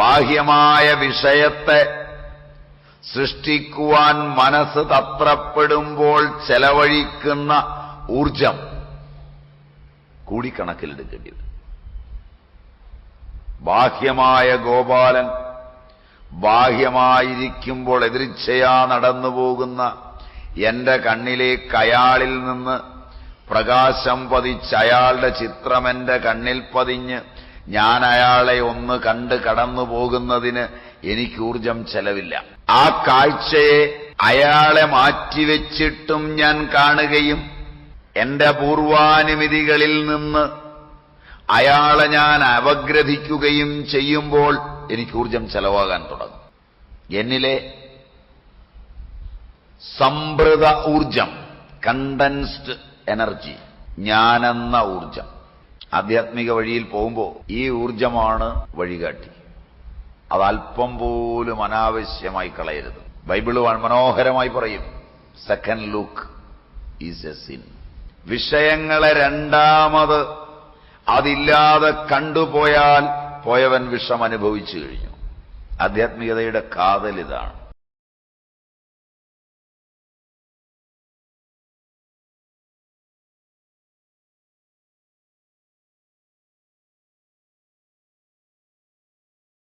ബാഹ്യമായ വിഷയത്തെ സൃഷ്ടിക്കുവാൻ മനസ്സ് തത്രപ്പെടുമ്പോൾ ചെലവഴിക്കുന്ന ഊർജം കൂടി കണക്കിലെടുക്കേണ്ടി വരും. ബാഹ്യമായ ഗോപാലൻ ബാഹ്യമായിരിക്കുമ്പോൾ എതിർച്ഛയാ നടന്നുപോകുന്ന എന്റെ കണ്ണിലേക്ക് അയാളിൽ നിന്ന് പ്രകാശം പതിച്ച് അയാളുടെ ചിത്രം എന്റെ കണ്ണിൽ പതിഞ്ഞ് ഞാൻ അയാളെ ഒന്ന് കണ്ട് കടന്നു പോകുന്നതിന് എനിക്ക് ഊർജം ചെലവില്ല. ആ കാഴ്ചയെ അയാളെ മാറ്റിവെച്ചിട്ടും ഞാൻ കാണുകയും എന്റെ പൂർവാനുമതികളിൽ നിന്ന് അയാളെ ഞാൻ അപഗ്രഥിക്കുകയും ചെയ്യുമ്പോൾ എനിക്ക് ഊർജം ചെലവാകാൻ തുടങ്ങും. എന്നിലെ സംഭൃത ഊർജം, കണ്ടൻസ്ഡ് എനർജി, ഞാനെന്ന ഊർജം. ആധ്യാത്മിക വഴിയിൽ പോകുമ്പോൾ ഈ ഊർജമാണ് വഴികാട്ടി. അതല്പം പോലും അനാവശ്യമായി കളയരുത്. ബൈബിള് മനോഹരമായി പറയും, second look is a sin. വിഷയങ്ങളെ രണ്ടാമത് അതില്ലാതെ കണ്ടുപോയാൽ പോയവൻ വിഷം അനുഭവിച്ചു കഴിഞ്ഞു. ആധ്യാത്മികതയുടെ കാതൽ ഇതാണ്.